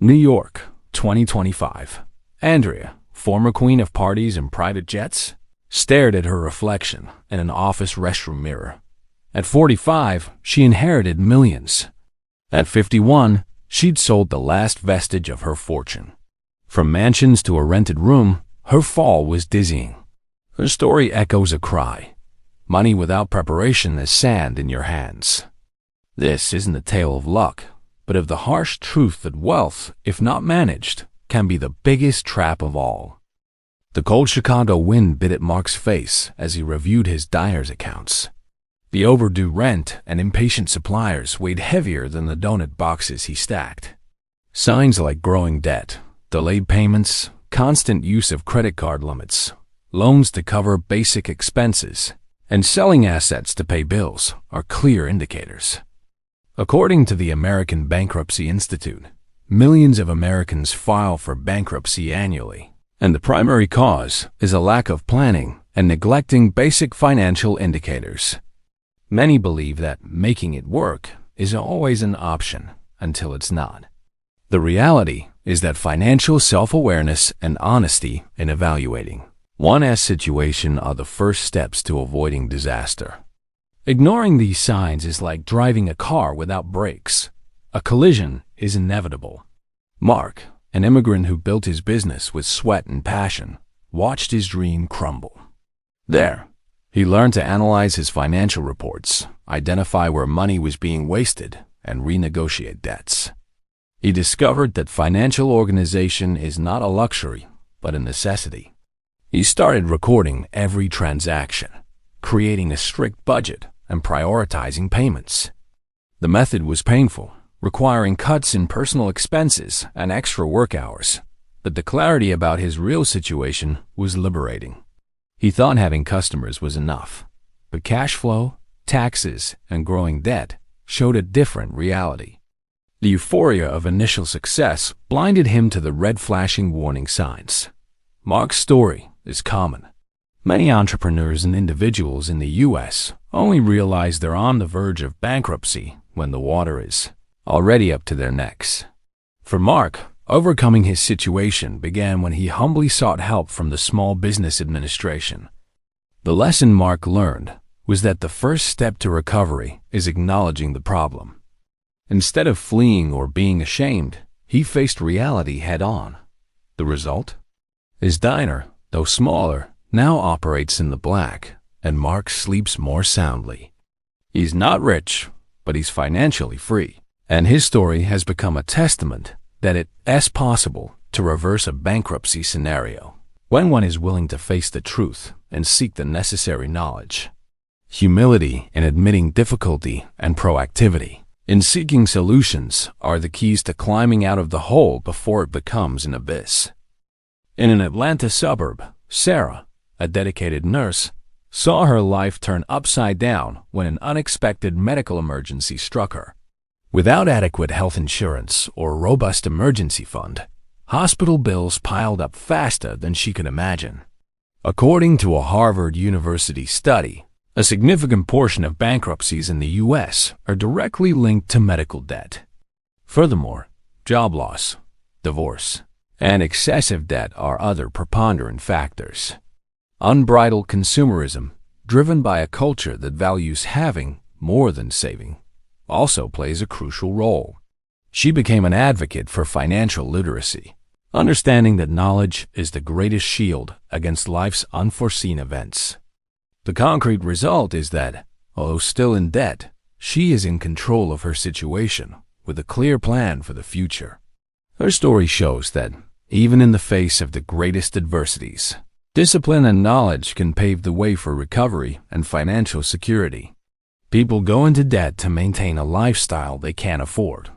New York, 2025. Andréa, former queen of parties and private jets, stared at her reflection in an office restroom mirror. At 45, she inherited millions. At 51, she'd sold the last vestige of her fortune. From mansions to a rented room, her fall was dizzying. Her story echoes a cry. Money without preparation is sand in your hands. This isn't a tale of luck, but of the harsh truth that wealth, if not managed, can be the biggest trap of all. The cold Chicago wind bit at Mark's face as he reviewed his dyer's accounts. The overdue rent and impatient suppliers weighed heavier than the donut boxes he stacked. Signs like growing debt, delayed payments, constant use of credit card limits, loans to cover basic expenses, and selling assets to pay bills are clear indicators. According to the American Bankruptcy Institute, millions of Americans file for bankruptcy annually, and the primary cause is a lack of planning and neglecting basic financial indicators. Many believe that making it work is always an option until it's not. The reality is that financial self-awareness and honesty in evaluating one's situation are the first steps to avoiding disaster. Ignoring these signs is like driving a car without brakes. A collision is inevitable. Mark, an immigrant who built his business with sweat and passion, watched his dream crumble. There, he learned to analyze his financial reports, identify where money was being wasted, and renegotiate debts. He discovered that financial organization is not a luxury, but a necessity. He started recording every transaction, creating a strict budget, and prioritizing payments. The method was painful, requiring cuts in personal expenses and extra work hours, but the clarity about his real situation was liberating. He thought having customers was enough, but cash flow, taxes, and growing debt showed a different reality. The euphoria of initial success blinded him to the red flashing warning signs. Mark's story is common. Many entrepreneurs and individuals in the U.S. only realize they're on the verge of bankruptcy when the water is already up to their necks. For Mark, overcoming his situation began when he humbly sought help from the Small Business Administration. The lesson Mark learned was that the first step to recovery is acknowledging the problem. Instead of fleeing or being ashamed, he faced reality head-on. The result? His diner, though smaller, now operates in the black, and Mark sleeps more soundly. He's not rich, but he's financially free, and his story has become a testament that it is possible to reverse a bankruptcy scenario when one is willing to face the truth and seek the necessary knowledge. Humility in admitting difficulty and proactivity in seeking solutions are the keys to climbing out of the hole before it becomes an abyss. In an Atlanta suburb, Sarah, a dedicated nurse, saw her life turn upside down when an unexpected medical emergency struck her. Without adequate health insurance or a robust emergency fund, hospital bills piled up faster than she could imagine. According to a Harvard University study, a significant portion of bankruptcies in the U.S. are directly linked to medical debt. Furthermore, job loss, divorce, and excessive debt are other preponderant factors. Unbridled consumerism, driven by a culture that values having more than saving, also plays a crucial role. She became an advocate for financial literacy, understanding that knowledge is the greatest shield against life's unforeseen events. The concrete result is that, although still in debt, she is in control of her situation with a clear plan for the future. Her story shows that, even in the face of the greatest adversities, discipline and knowledge can pave the way for recovery and financial security. People go into debt to maintain a lifestyle they can't afford,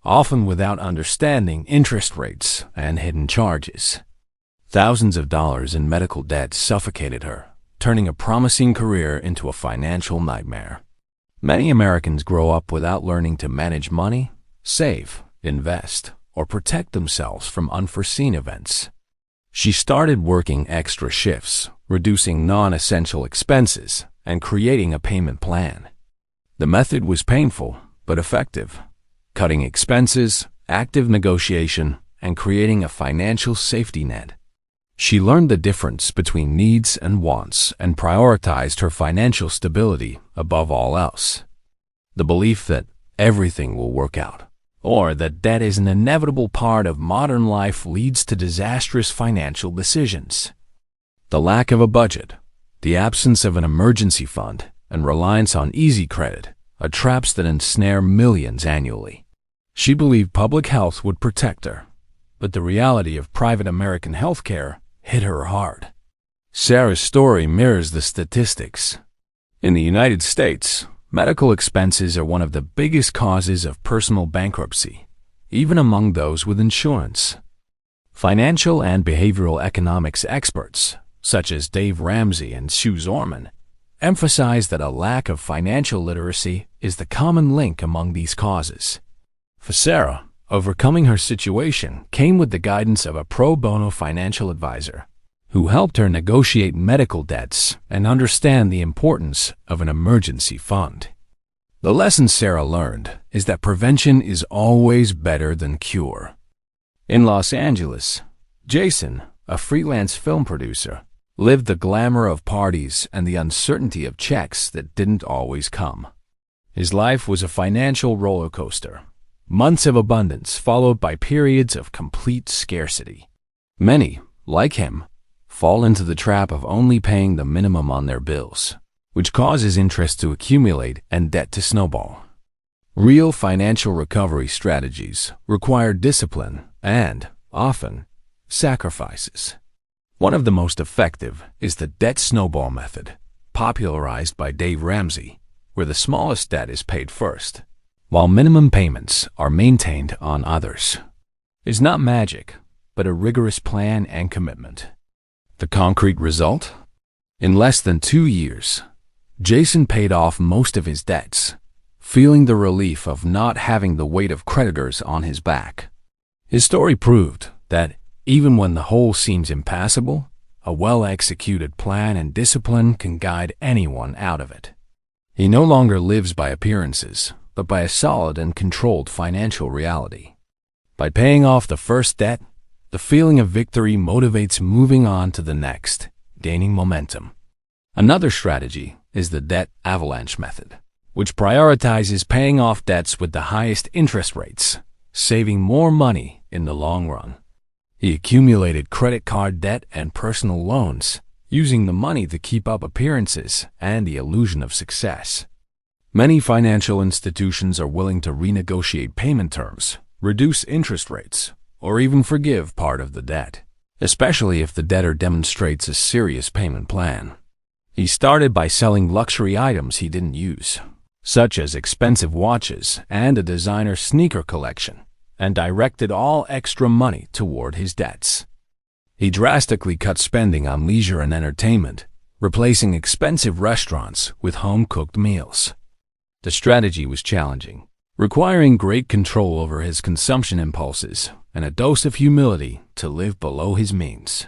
often without understanding interest rates and hidden charges. Thousands of dollars in medical debt suffocated her, turning a promising career into a financial nightmare. Many Americans grow up without learning to manage money, save, invest, or protect themselves from unforeseen events. She started working extra shifts, reducing non-essential expenses, and creating a payment plan. The method was painful but effective, cutting expenses active negotiation, and creating a financial safety net. She learned the difference between needs and wants and prioritized her financial stability above all else. The belief that everything will work out, or that debt is an inevitable part of modern life, leads to disastrous financial decisions. The lack of a budget, the absence of an emergency fund, and reliance on easy credit are traps that ensnare millions annually. She believed public health would protect her, but the reality of private American healthcare hit her hard. Sarah's story mirrors the statistics. In the United States, medical expenses are one of the biggest causes of personal bankruptcy, even among those with insurance. Financial and behavioral economics experts, such as Dave Ramsey and Sue Zorman, emphasize that a lack of financial literacy is the common link among these causes. For Sarah, overcoming her situation came with the guidance of a pro bono financial advisor who helped her negotiate medical debts and understand the importance of an emergency fund. The lesson Sarah learned is that prevention is always better than cure. In Los Angeles, Jason, a freelance film producer, lived the glamour of parties and the uncertainty of checks that didn't always come. His life was a financial roller coaster, months of abundance followed by periods of complete scarcity. Many, like him, fall into the trap of only paying the minimum on their bills, which causes interest to accumulate and debt to snowball. Real financial recovery strategies require discipline and, often, sacrifices. One of the most effective is the debt snowball method, popularized by Dave Ramsey, where the smallest debt is paid first, while minimum payments are maintained on others. It's not magic, but a rigorous plan and commitment. The concrete result? In less than 2 years, Jason paid off most of his debts, feeling the relief of not having the weight of creditors on his back. His story proved that even when the hole seems impassable, a well-executed plan and discipline can guide anyone out of it. He no longer lives by appearances, but by a solid and controlled financial reality. By paying off the first debt, the feeling of victory motivates moving on to the next, gaining momentum. Another strategy is the debt avalanche method, which prioritizes paying off debts with the highest interest rates, saving more money in the long run. He accumulated credit card debt and personal loans, using the money to keep up appearances and the illusion of success. Many financial institutions are willing to renegotiate payment terms, reduce interest rates, or even forgive part of the debt, especially if the debtor demonstrates a serious payment plan. He started by selling luxury items he didn't use, such as expensive watches and a designer sneaker collection, and directed all extra money toward his debts. He drastically cut spending on leisure and entertainment, replacing expensive restaurants with home-cooked meals. The strategy was challenging, requiring great control over his consumption impulses and a dose of humility to live below his means.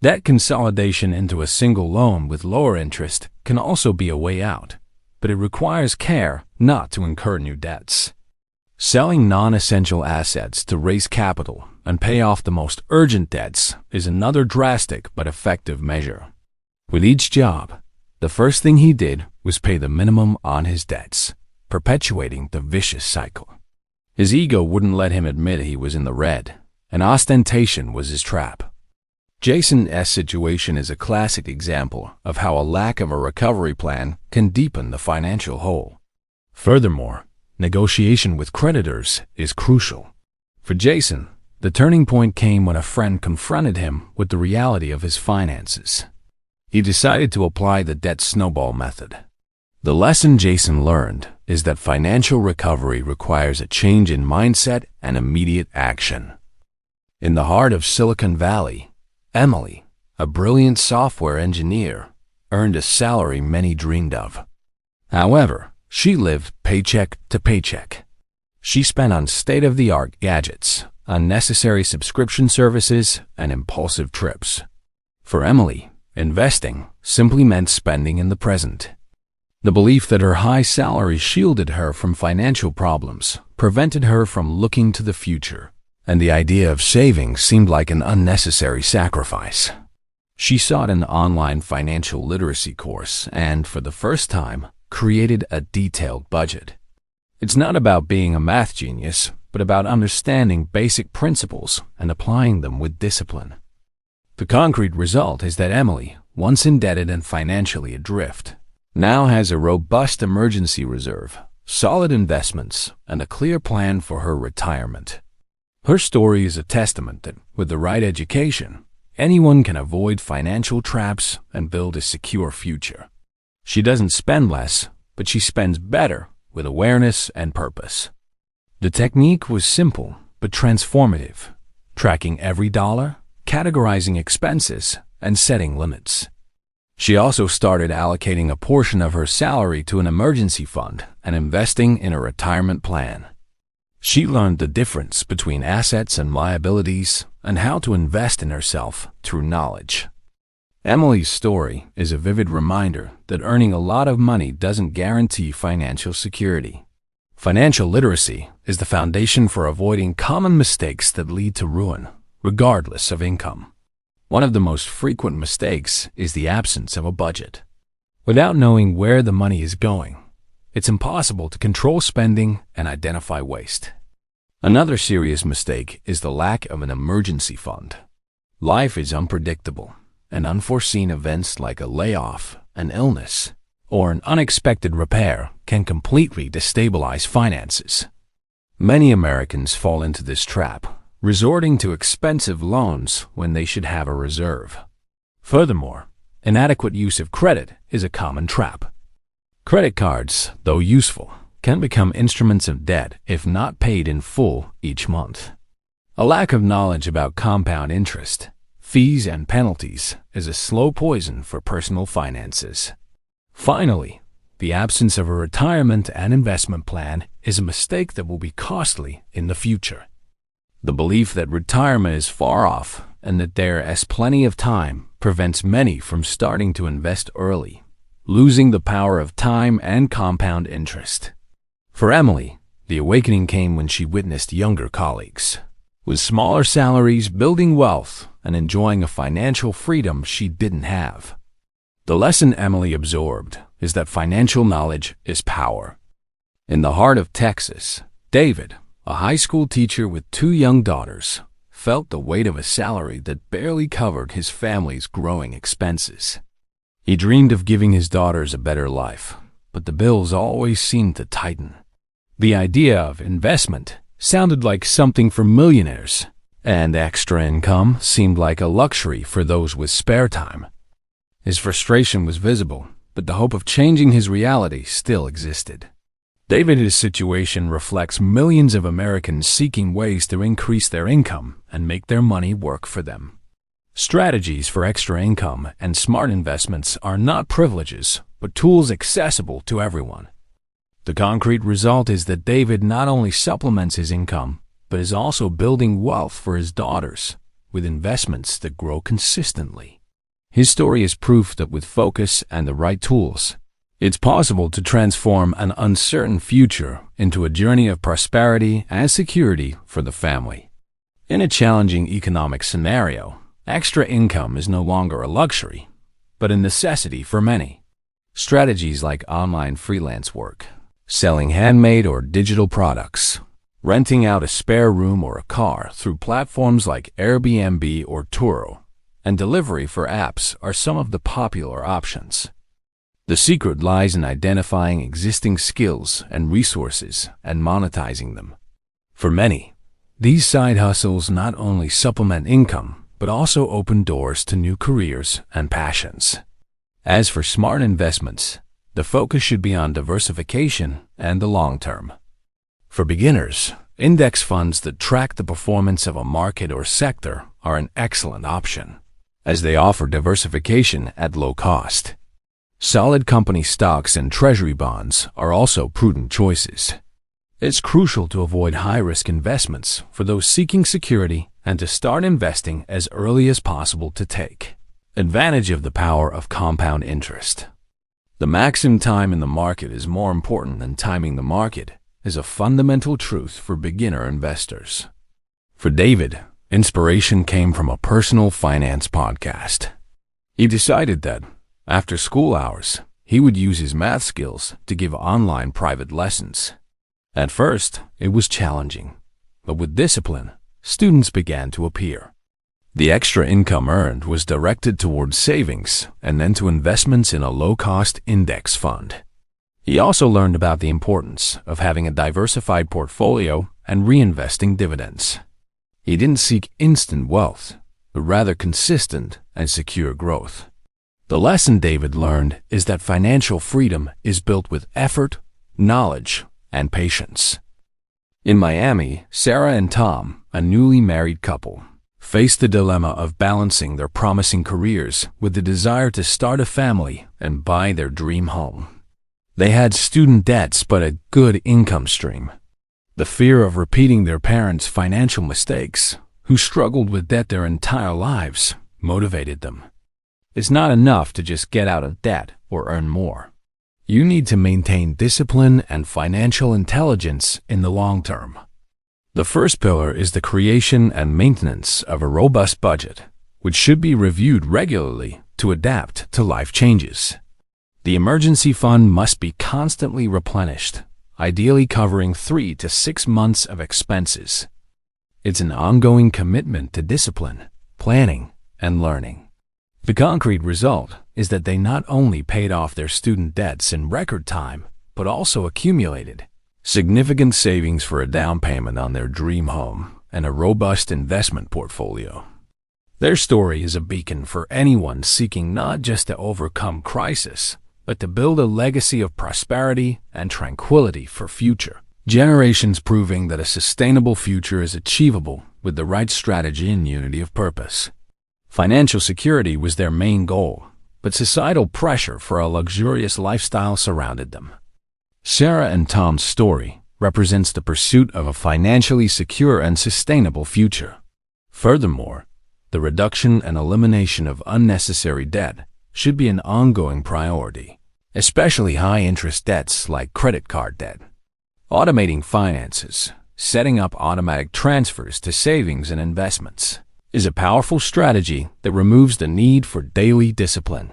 Debt consolidation into a single loan with lower interest can also be a way out, but it requires care not to incur new debts. Selling non-essential assets to raise capital and pay off the most urgent debts is another drastic but effective measure. With each job, the first thing he did was pay the minimum on his debts, perpetuating the vicious cycle. His ego wouldn't let him admit he was in the red, and ostentation was his trap. Jason's situation is a classic example of how a lack of a recovery plan can deepen the financial hole. Furthermore, negotiation with creditors is crucial. For Jason, the turning point came when a friend confronted him with the reality of his finances. He decided to apply the debt snowball method. The lesson Jason learned is that financial recovery requires a change in mindset and immediate action. In the heart of Silicon Valley, Emily, a brilliant software engineer, earned a salary many dreamed of. However, she lived paycheck to paycheck. She spent on state-of-the-art gadgets, unnecessary subscription services, and impulsive trips. For Emily, investing simply meant spending in the present. The belief that her high salary shielded her from financial problems prevented her from looking to the future, and the idea of saving seemed like an unnecessary sacrifice. She sought an online financial literacy course and, for the first time, created a detailed budget. It's not about being a math genius, but about understanding basic principles and applying them with discipline. The concrete result is that Emily, once indebted and financially adrift, now has a robust emergency reserve, solid investments, and a clear plan for her retirement. Her story is a testament that, with the right education, anyone can avoid financial traps and build a secure future. She doesn't spend less, but she spends better with awareness and purpose. The technique was simple but transformative, tracking every dollar, categorizing expenses, and setting limits. She also started allocating a portion of her salary to an emergency fund and investing in a retirement plan. She learned the difference between assets and liabilities and how to invest in herself through knowledge. Emily's story is a vivid reminder that earning a lot of money doesn't guarantee financial security. Financial literacy is the foundation for avoiding common mistakes that lead to ruin, regardless of income. One of the most frequent mistakes is the absence of a budget. Without knowing where the money is going, it's impossible to control spending and identify waste. Another serious mistake is the lack of an emergency fund. Life is unpredictable, and unforeseen events like a layoff, an illness, or an unexpected repair can completely destabilize finances. Many Americans fall into this trap, resorting to expensive loans when they should have a reserve. Furthermore, inadequate use of credit is a common trap. Credit cards, though useful, can become instruments of debt if not paid in full each month. A lack of knowledge about compound interest, fees, and penalties is a slow poison for personal finances. Finally, the absence of a retirement and investment plan is a mistake that will be costly in the future. The belief that retirement is far off and that there is plenty of time prevents many from starting to invest early, losing the power of time and compound interest. For Emily, the awakening came when she witnessed younger colleagues, with smaller salaries, building wealth and enjoying a financial freedom she didn't have. The lesson Emily absorbed is that financial knowledge is power. In the heart of Texas, David, a high school teacher with 2 young daughters, felt the weight of a salary that barely covered his family's growing expenses. He dreamed of giving his daughters a better life, but the bills always seemed to tighten. The idea of investment sounded like something for millionaires, and extra income seemed like a luxury for those with spare time. His frustration was visible, but the hope of changing his reality still existed. David's situation reflects millions of Americans seeking ways to increase their income and make their money work for them. Strategies for extra income and smart investments are not privileges, but tools accessible to everyone. The concrete result is that David not only supplements his income, but is also building wealth for his daughters with investments that grow consistently. His story is proof that with focus and the right tools, it's possible to transform an uncertain future into a journey of prosperity and security for the family. In a challenging economic scenario, extra income is no longer a luxury, but a necessity for many. Strategies like online freelance work, selling handmade or digital products, renting out a spare room or a car through platforms like Airbnb or Turo, and delivery for apps are some of the popular options. The secret lies in identifying existing skills and resources and monetizing them. For many, these side hustles not only supplement income, but also open doors to new careers and passions. As for smart investments, the focus should be on diversification and the long term. For beginners, index funds that track the performance of a market or sector are an excellent option, as they offer diversification at low cost. Solid company stocks and treasury bonds are also prudent choices. It's crucial to avoid high-risk investments for those seeking security and to start investing as early as possible to take advantage of the power of compound interest. The maximum time in the market is more important than timing the market is a fundamental truth for beginner investors. For David, inspiration came from a personal finance podcast. He decided that, after school hours, he would use his math skills to give online private lessons. At first, it was challenging, but with discipline, students began to appear. The extra income earned was directed towards savings and then to investments in a low-cost index fund. He also learned about the importance of having a diversified portfolio and reinvesting dividends. He didn't seek instant wealth, but rather consistent and secure growth. The lesson David learned is that financial freedom is built with effort, knowledge, and patience. In Miami, Sarah and Tom, a newly married couple, faced the dilemma of balancing their promising careers with the desire to start a family and buy their dream home. They had student debts but a good income stream. The fear of repeating their parents' financial mistakes, who struggled with debt their entire lives, motivated them. It's not enough to just get out of debt or earn more. You need to maintain discipline and financial intelligence in the long term. The first pillar is the creation and maintenance of a robust budget, which should be reviewed regularly to adapt to life changes. The emergency fund must be constantly replenished, ideally covering 3 to 6 months of expenses. It's an ongoing commitment to discipline, planning, and learning. The concrete result is that they not only paid off their student debts in record time, but also accumulated significant savings for a down payment on their dream home and a robust investment portfolio. Their story is a beacon for anyone seeking not just to overcome crisis, but to build a legacy of prosperity and tranquility for future generations, proving that a sustainable future is achievable with the right strategy and unity of purpose. Financial security was their main goal, but societal pressure for a luxurious lifestyle surrounded them. Sarah and Tom's story represents the pursuit of a financially secure and sustainable future. Furthermore, the reduction and elimination of unnecessary debt should be an ongoing priority, especially high-interest debts like credit card debt. Automating finances, setting up automatic transfers to savings and investments, is a powerful strategy that removes the need for daily discipline.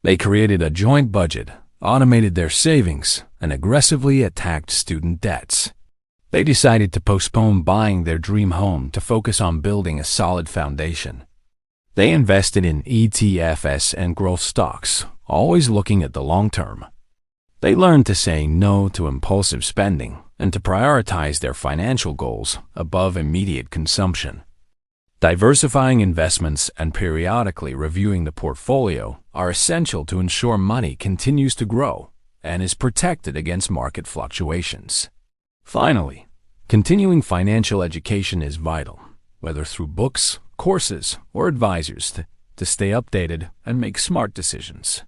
They created a joint budget, automated their savings, and aggressively attacked student debts. They decided to postpone buying their dream home to focus on building a solid foundation. They invested in ETFs and growth stocks, always looking at the long term. They learned to say no to impulsive spending and to prioritize their financial goals above immediate consumption. Diversifying investments and periodically reviewing the portfolio are essential to ensure money continues to grow and is protected against market fluctuations. Finally, continuing financial education is vital, whether through books, courses, or advisors, to stay updated and make smart decisions.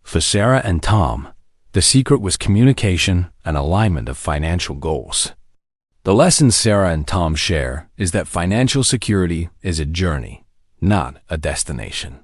For Sarah and Tom, the secret was communication and alignment of financial goals. The lesson Sarah and Tom share is that financial security is a journey, not a destination.